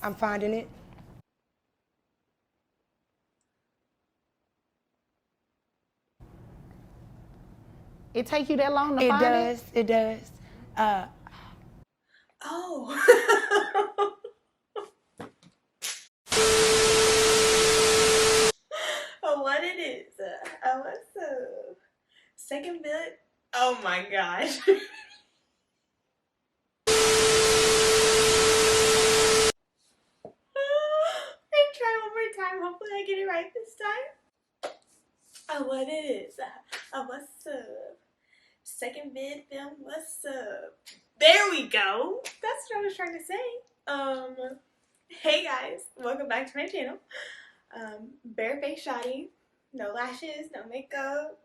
I'm finding it. It take you that long to find it? It does. Oh. What it is? What's up? Second bit. Oh my gosh. And try one more time. Hopefully I get it right this time. What it is? What's up? Second vid film. What's up? There we go. That's what I was trying to say. Hey guys, welcome back to my channel. Barefaced shoddy, no lashes, no makeup.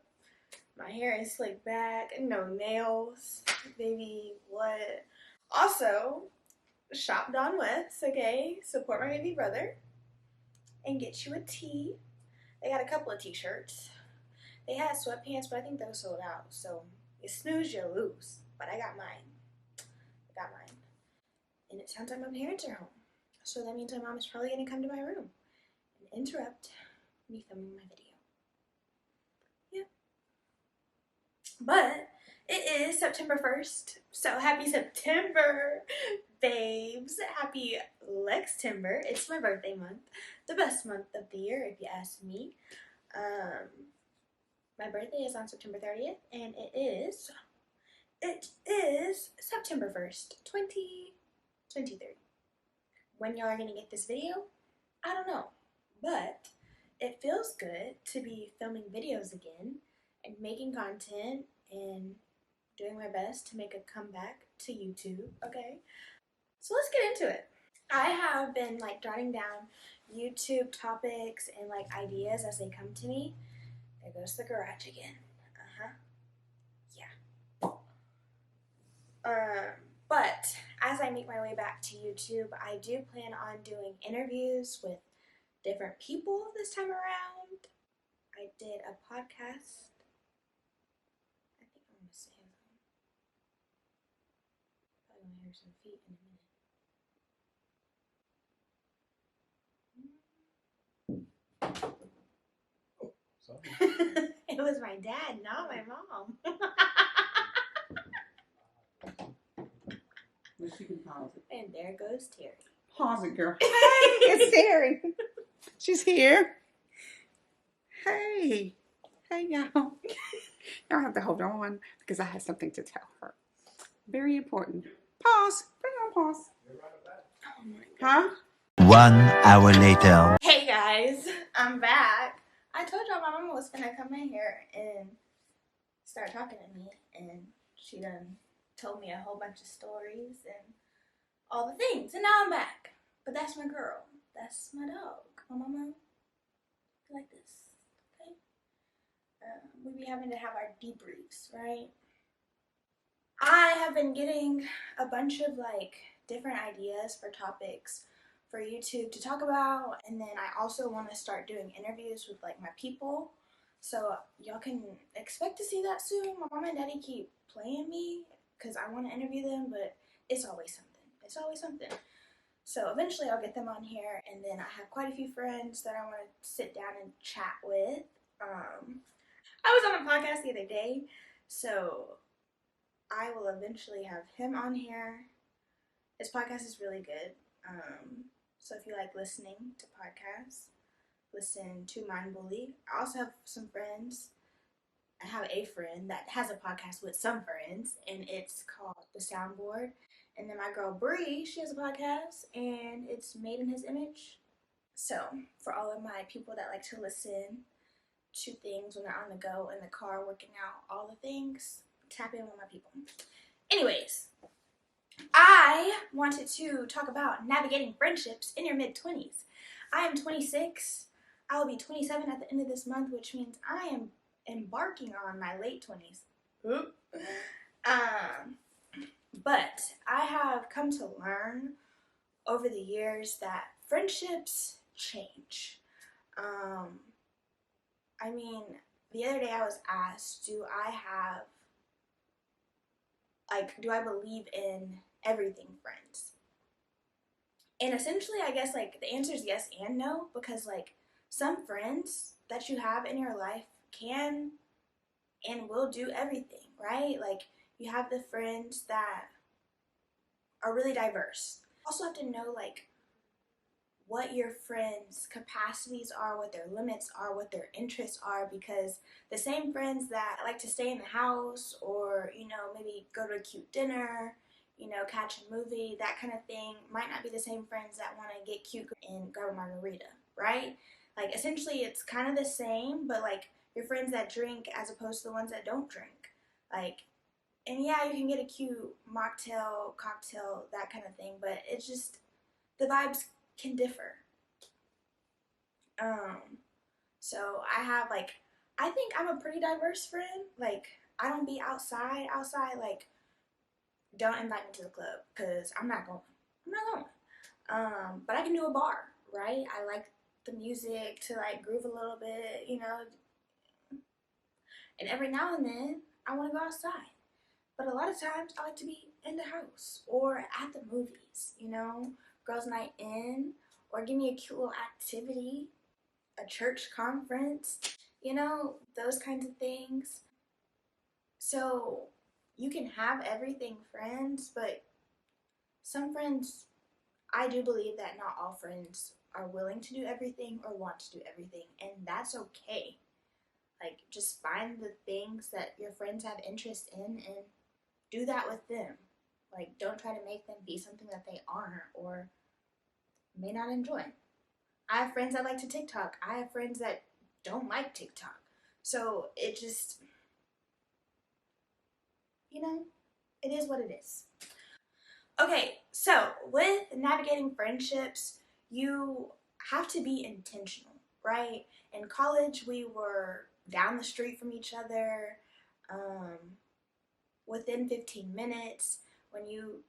My hair is slicked back, no nails. Baby, what? Also, shop DonWes, okay? Support my baby brother and get you a tee. They got a couple of t-shirts. They had sweatpants, but I think those sold out. So you snooze, you lose. But I got mine. And it sounds like my parents are home. So that means my mom is probably gonna come to my room and interrupt me filming my video. Yeah. But it is September 1st. So happy September, babes. Happy Lextember. It's my birthday month. The best month of the year, if you ask me. My birthday is on September 30th, and it is September 1st, 2023. When y'all are gonna get this video, I don't know, but it feels good to be filming videos again and making content and doing my best to make a comeback to YouTube, okay? So let's get into it. I have been like jotting down YouTube topics and like ideas as they come to me. There goes the garage again. But as I make my way back to YouTube, I do plan on doing interviews with different people this time around. I did a podcast. I think I'm gonna say that. Probably gonna hear some feet in a minute. It was my dad, not my mom. She can pause it. And there goes Terry. Pause it, girl. Hey, it's Terry. She's here. Hey. Hey, y'all. Y'all have to hold on because I have something to tell her. Very important. Pause. Bring on pause. Oh my God. Huh? 1 hour later. Hey guys, I'm back. I told y'all my mama was gonna come in here and start talking to me, and she done told me a whole bunch of stories and all the things, and now I'm back. But that's my girl. That's my dog. My mama like this, okay? We be having to have our debriefs, right? I have been getting a bunch of like different ideas for topics for YouTube to talk about, and then I also want to start doing interviews with like my people, so y'all can expect to see that soon. My mom and daddy keep playing me because I want to interview them, but it's always something. So eventually I'll get them on here, and then I have quite a few friends that I want to sit down and chat with. I was on a podcast the other day, so I will eventually have him on here. His podcast is really good. So if you like listening to podcasts, listen to Mindbully. I also have some friends. I have a friend that has a podcast with some friends, and it's called the Soundboard. And then my girl Bree, she has a podcast, and it's Made in His Image. So for all of my people that like to listen to things when they're on the go, in the car, working out, all the things, tap in with my people. Anyways, I wanted to talk about navigating friendships in your mid-20s. I am 26. I will be 27 at the end of this month, which means I am embarking on my late 20s. But I have come to learn over the years that friendships change. I mean, the other day I was asked, do I believe in everything friends? And essentially, I guess, like, the answer is yes and no, because, like, some friends that you have in your life can and will do everything, right? Like, you have the friends that are really diverse. You also have to know, like, what your friends' capacities are, what their limits are, what their interests are, because the same friends that like to stay in the house or, you know, maybe go to a cute dinner, you know, catch a movie, that kind of thing, might not be the same friends that want to get cute and grab a margarita, right? Like, essentially, it's kind of the same, but like your friends that drink as opposed to the ones that don't drink. Like, and yeah, you can get a cute mocktail, cocktail, that kind of thing, but it's just the vibes can differ. Um, so I have like, I think I'm a pretty diverse friend. Like, I don't be outside. Like, don't invite me to the club because I'm not going. I'm not going. But I can do a bar, right? I like the music to like groove a little bit, you know. And every now and then, I want to go outside. But a lot of times, I like to be in the house or at the movies, you know, girls' night in, or give me a cute little activity, a church conference, you know, those kinds of things. So you can have everything friends, but some friends, I do believe that not all friends are willing to do everything or want to do everything, and that's okay. Like, just find the things that your friends have interest in and do that with them. Like, don't try to make them be something that they aren't or may not enjoy. I have friends that like to TikTok. I have friends that don't like TikTok. So it just, you know, it is what it is. Okay, so with navigating friendships, you have to be intentional, right? In college, we were down the street from each other um, within 15 minutes. When you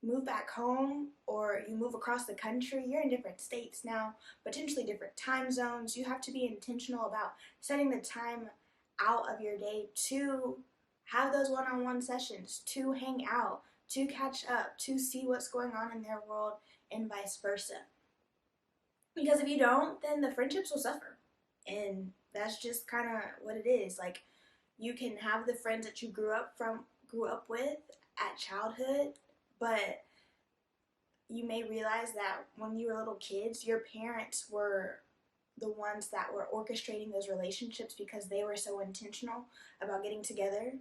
move back home or you move across the country, you're in different states now, potentially different time zones. You have to be intentional about setting the time out of your day to have those one-on-one sessions, to hang out, to catch up, to see what's going on in their world, and vice versa. Because if you don't, then the friendships will suffer. And that's just kind of what it is. Like, you can have the friends that you grew up with at childhood, but you may realize that when you were little kids, your parents were the ones that were orchestrating those relationships because they were so intentional about getting together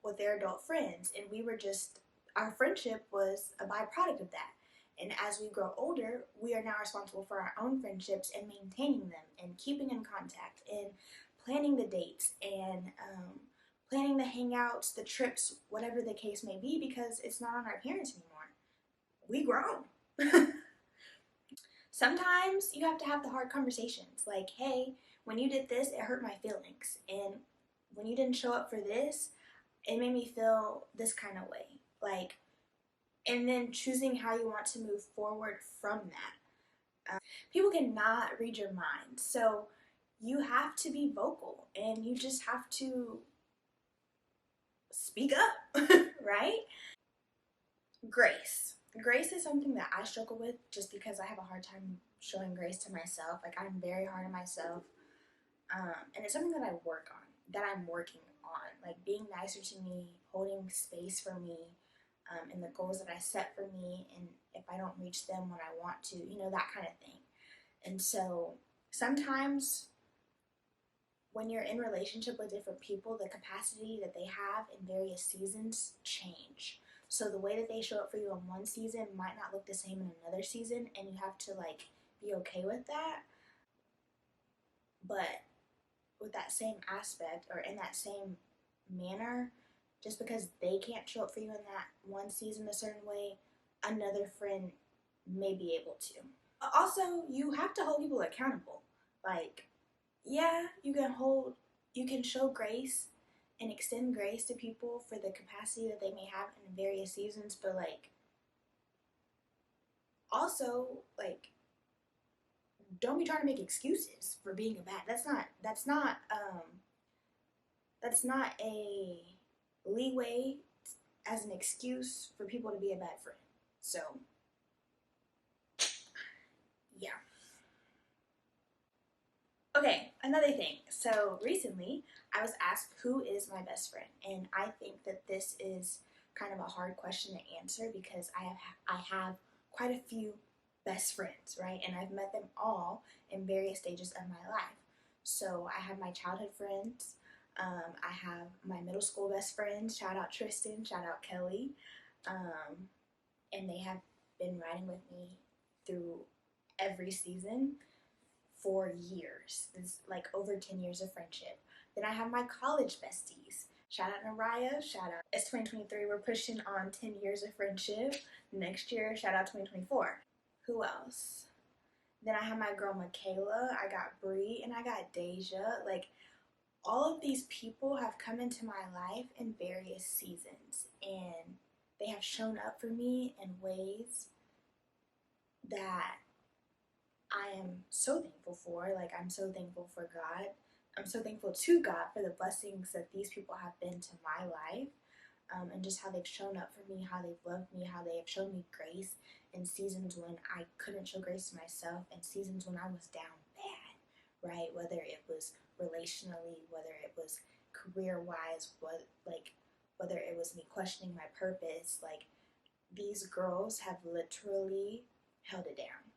with their adult friends. And we were just, our friendship was a byproduct of that. And as we grow older, we are now responsible for our own friendships and maintaining them and keeping in contact and planning the dates and planning the hangouts, the trips, whatever the case may be, because it's not on our parents anymore. We grown. Sometimes you have to have the hard conversations like, hey, when you did this, it hurt my feelings. And when you didn't show up for this, it made me feel this kind of way. Like, and then choosing how you want to move forward from that. People cannot read your mind. So you have to be vocal and you just have to speak up, right? Grace. Grace is something that I struggle with just because I have a hard time showing grace to myself. Like, I'm very hard on myself. And it's something that I work on, that I'm working on. Like, being nicer to me, holding space for me, and the goals that I set for me, and if I don't reach them when I want to, you know, that kind of thing. And so sometimes when you're in relationship with different people, the capacity that they have in various seasons change. So the way that they show up for you in one season might not look the same in another season, and you have to like be okay with that. But with that same aspect or in that same manner, just because they can't show up for you in that one season a certain way, another friend may be able to. Also, you have to hold people accountable. Like, yeah, you can show grace and extend grace to people for the capacity that they may have in various seasons, but like, also, like, don't be trying to make excuses for being a bad. That's not a leeway as an excuse for people to be a bad friend. So Okay, another thing. So recently, I was asked who is my best friend, and I think that this is kind of a hard question to answer because I have quite a few best friends, right? And I've met them all in various stages of my life. So I have my childhood friends. I have my middle school best friends. Shout out Tristan. Shout out Kelly. And they have been riding with me through every season for years. It's like over 10 years of friendship. Then I have my college besties. Shout out Naraya, shout out. It's 2023, we're pushing on 10 years of friendship. Next year, shout out 2024. Who else? Then I have my girl Michaela, I got Bree, and I got Deja. Like, all of these people have come into my life in various seasons, and they have shown up for me in ways that I am so thankful for. Like, I'm so thankful for God. I'm so thankful to God for the blessings that these people have been to my life, and just how they've shown up for me, how they've loved me, how they have shown me grace in seasons when I couldn't show grace to myself, and seasons when I was down bad, right? Whether it was relationally, whether it was career-wise, whether it was me questioning my purpose. Like, these girls have literally held it down.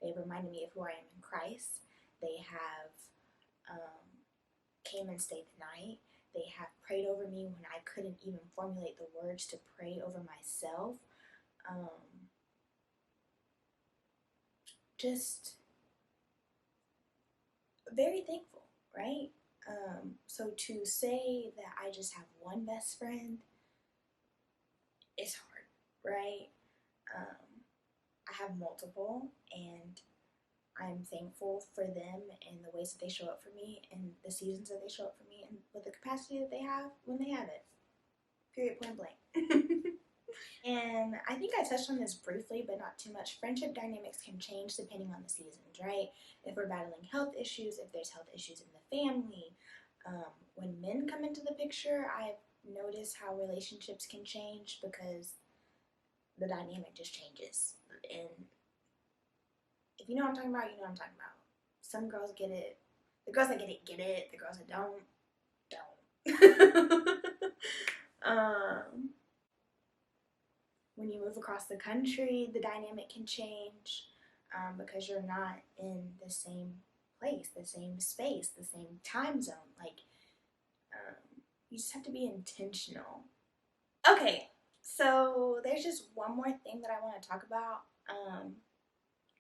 They've reminded me of who I am in Christ. They have came and stayed the night. They have prayed over me when I couldn't even formulate the words to pray over myself. Just very thankful, right? So to say that I just have one best friend is hard, right? I have multiple, and I'm thankful for them and the ways that they show up for me and the seasons that they show up for me and with the capacity that they have when they have it. Period, point blank. And I think I touched on this briefly, but not too much. Friendship dynamics can change depending on the seasons, right? If we're battling health issues, if there's health issues in the family. When men come into the picture, I've noticed how relationships can change because the dynamic just changes. And if you know what I'm talking about, you know what I'm talking about. Some girls get it. The girls that get it, get it. The girls that don't, don't. When you move across the country, the dynamic can change because you're not in the same place, the same space, the same time zone. Like, you just have to be intentional. Okay, so there's just one more thing that I want to talk about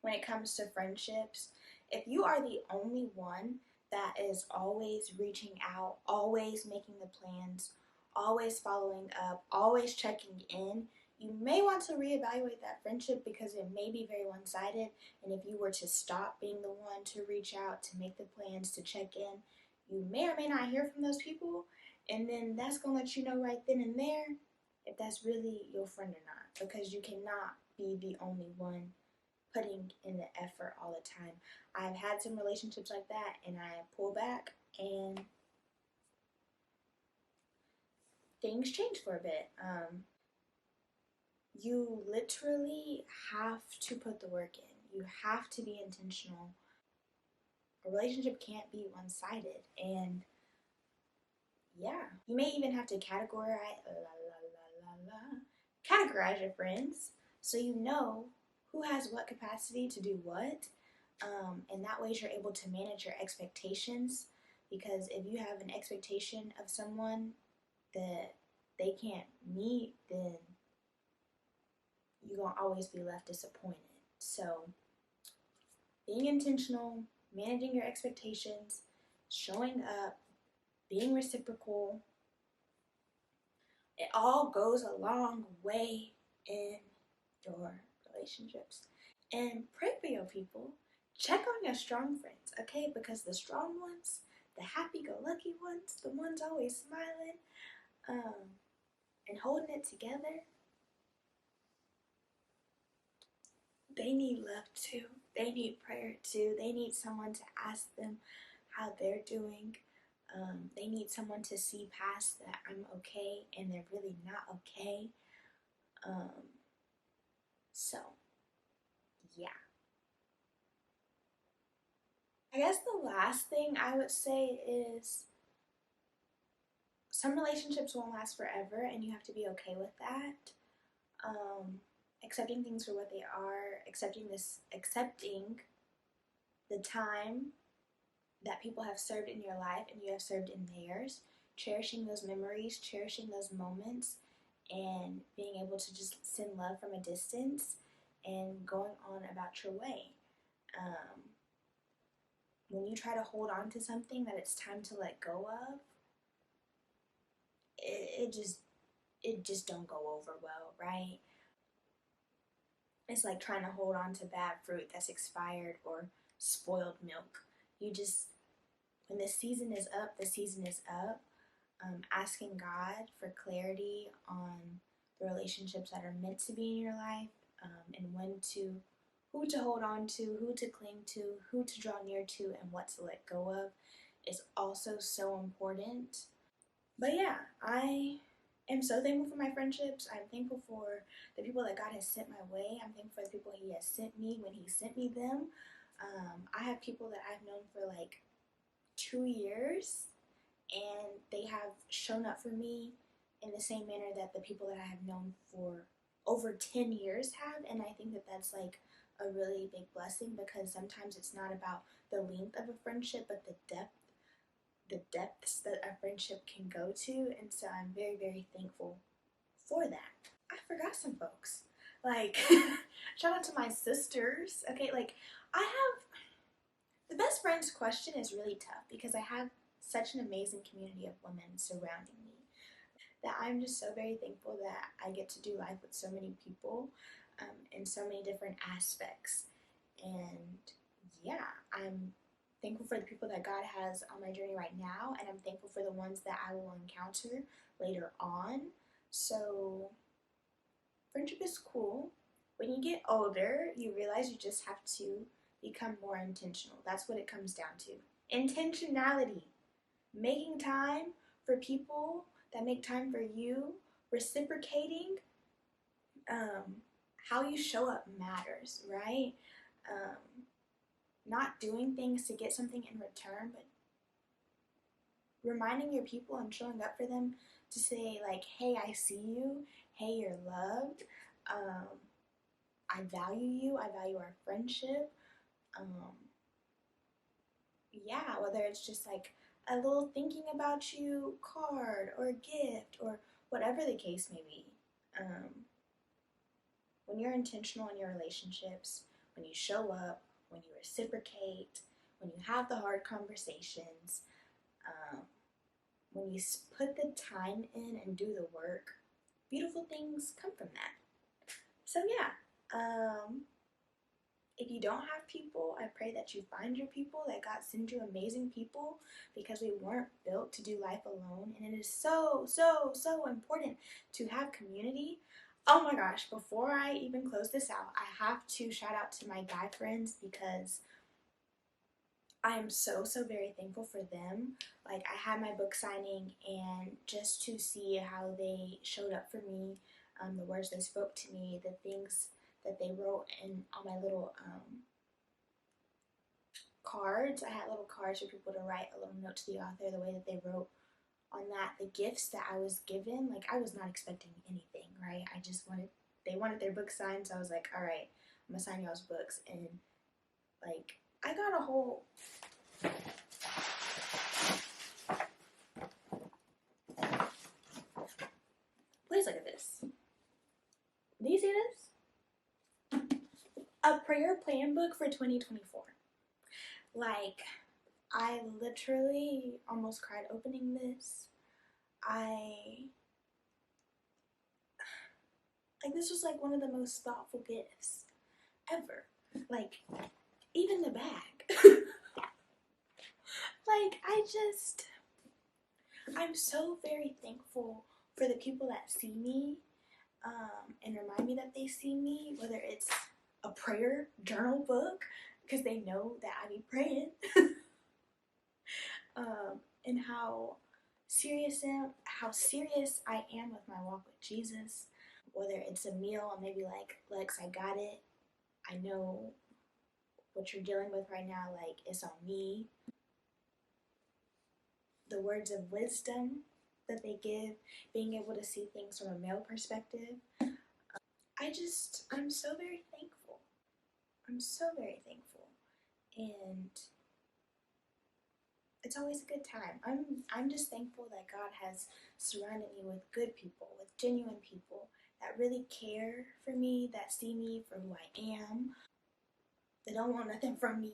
when it comes to friendships. If you are the only one that is always reaching out, always making the plans, always following up, always checking in, you may want to reevaluate that friendship because it may be very one-sided. And if you were to stop being the one to reach out, to make the plans, to check in, you may or may not hear from those people. And then that's going to let you know right then and there if that's really your friend or not, because you cannot be the only one putting in the effort all the time. I've had some relationships like that, and I pull back, and things change for a bit. You literally have to put the work in. You have to be intentional. A relationship can't be one-sided, and yeah, you may even have to categorize your friends so you know who has what capacity to do what, and that way you're able to manage your expectations. Because if you have an expectation of someone that they can't meet, then you're going to always be left disappointed. So being intentional, managing your expectations, showing up, being reciprocal, it all goes a long way in your relationships. And pray for your people. Check on your strong friends, okay? Because the strong ones, the happy-go-lucky ones, the ones always smiling and holding it together, they need love too. They need prayer too. They need someone to ask them how they're doing. They need someone to see past that I'm okay and they're really not okay. So, yeah. I guess the last thing I would say is some relationships won't last forever, and you have to be okay with that. Accepting things for what they are, accepting the time that people have served in your life and you have served in theirs, cherishing those memories, cherishing those moments, and being able to just send love from a distance and going on about your way. When you try to hold on to something that it's time to let go of, it just don't go over well, right? It's like trying to hold on to bad fruit that's expired or spoiled milk. You just, when the season is up, the season is up. Asking God for clarity on the relationships that are meant to be in your life, and who to hold on to, who to cling to, who to draw near to, and what to let go of is also so important. But yeah, I am so thankful for my friendships. I'm thankful for the people that God has sent my way. I'm thankful for the people He has sent me when He sent me them. I have people that I've known for like 2 years, and they have shown up for me in the same manner that the people that I have known for over 10 years have. And I think that that's like a really big blessing, because sometimes it's not about the length of a friendship, but the depths that a friendship can go to. And so I'm very, very thankful for that. I forgot some folks. Like, shout out to my sisters. Okay, like, I have, the best friends question is really tough because I have such an amazing community of women surrounding me that I'm just so very thankful that I get to do life with so many people in so many different aspects. And yeah, I'm thankful for the people that God has on my journey right now, and I'm thankful for the ones that I will encounter later on. So friendship is cool. When you get older, you realize you just have to become more intentional. That's what it comes down to. Intentionality. Making time for people that make time for you. Reciprocating. How you show up matters, right? Not doing things to get something in return, but reminding your people and showing up for them to say like, hey, I see you. Hey, you're loved. I value you. I value our friendship. Yeah, whether it's just like a little thinking about you card or a gift or whatever the case may be. When you're intentional in your relationships, when you show up, when you reciprocate, when you have the hard conversations, when you put the time in and do the work, beautiful things come from that. So yeah, if you don't have people, I pray that you find your people, that God sends you amazing people, because we weren't built to do life alone. And it is so, so, so important to have community. Oh my gosh, before I even close this out, I have to shout out to my guy friends, because I am so, so very thankful for them. Like, I had my book signing, and just to see how they showed up for me, the words they spoke to me, the things that they wrote on my little cards. I had little cards for people to write a little note to the author, the way that they wrote on that, the gifts that I was given. Like, I was not expecting anything, right? They wanted their book signed, so I was like, all right, I'm gonna sign y'all's books. And like, I got a whole, please look at this. Do you see this? A prayer plan book for 2024. Like, I literally almost cried opening this. This was like one of the most thoughtful gifts ever. Like, even the bag. Like, I'm so very thankful for the people that see me, and remind me that they see me, whether it's a prayer journal book, because they know that I be praying, and how serious I am with my walk with Jesus. Whether it's a meal, and maybe like, Lex, I got it. I know what you're dealing with right now, like, it's on me. The words of wisdom that they give, being able to see things from a male perspective. I'm so very thankful. I'm so very thankful. And it's always a good time. I'm just thankful that God has surrounded me with good people, with genuine people that really care for me, that see me for who I am. They don't want nothing from me.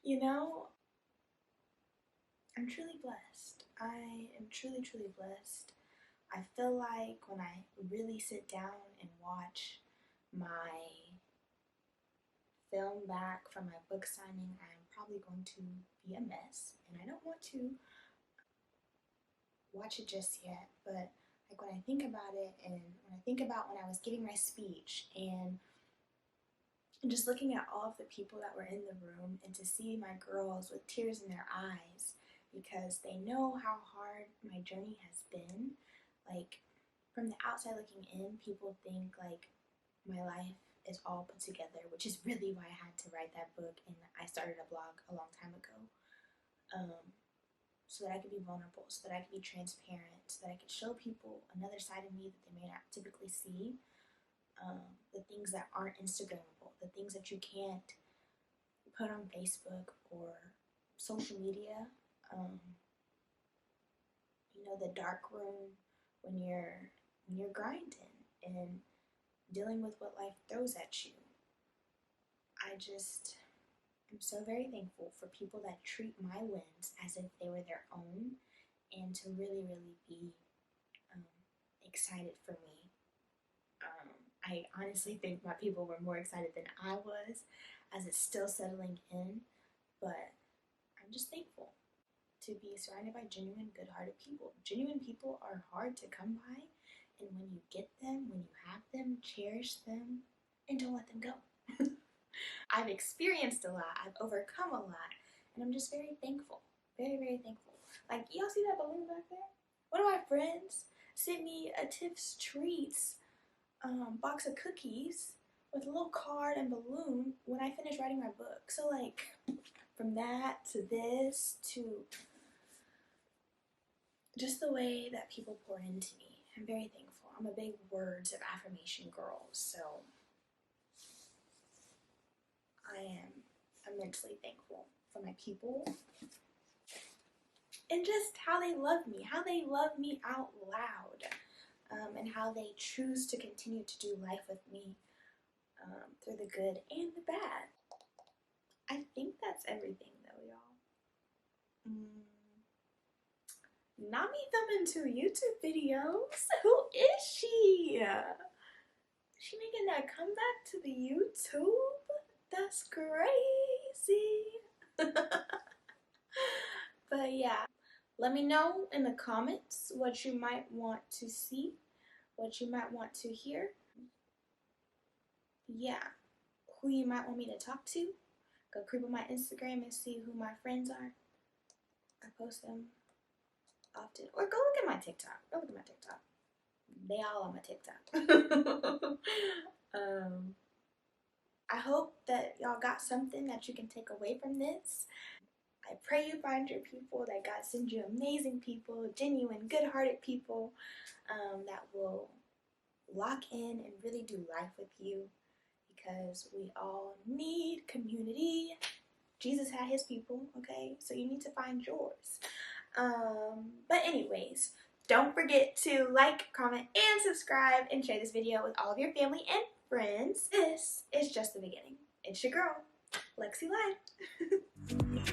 You know? I'm truly blessed. I am truly, truly blessed. I feel like when I really sit down and watch my film back from my book signing, I'm probably going to be a mess, and I don't want to watch it just yet. But like when I think about it, and when I think about when I was giving my speech, and just looking at all of the people that were in the room, and to see my girls with tears in their eyes because they know how hard my journey has been. Like, from the outside looking in, people think like my life is all put together, which is really why I had to write that book, and I started a blog a long time ago, so that I could be vulnerable, so that I could be transparent, so that I could show people another side of me that they may not typically see, the things that aren't Instagrammable, the things that you can't put on Facebook or social media, you know, the dark room when you're grinding and dealing with what life throws at you. I'm so very thankful for people that treat my wins as if they were their own, and to really, really be excited for me. I honestly think my people were more excited than I was, as it's still settling in, but I'm just thankful to be surrounded by genuine, good-hearted people. Genuine people are hard to come by, and when you get them, when you have them, cherish them, and don't let them go. I've experienced a lot, I've overcome a lot, and I'm just very thankful. Very, very thankful. Like, y'all see that balloon back there? One of my friends sent me a Tiff's Treats box of cookies with a little card and balloon when I finished writing my book. So, like, from that to this to just the way that people pour into me, I'm very thankful. I'm a big words of affirmation girl, so I am immensely thankful for my people and just how they love me out loud, and how they choose to continue to do life with me, through the good and the bad. I think that's everything though, y'all. Nami filming 2 YouTube videos? Who is she? Is she making that comeback to the YouTube? That's crazy. But yeah, let me know in the comments what you might want to see, what you might want to hear. Yeah, who you might want me to talk to. Go creep on my Instagram and see who my friends are. I post them often. Or go look at my TikTok. Go look at my TikTok. They all on my TikTok. I hope that y'all got something that you can take away from this. I pray you find your people, that God sends you amazing people, genuine, good-hearted people, that will lock in and really do life with you, because we all need community. Jesus had his people, okay? So you need to find yours. But anyways, don't forget to like, comment, and subscribe, and share this video with all of your family and friends. This is just the beginning. It's your girl, Lexi Live.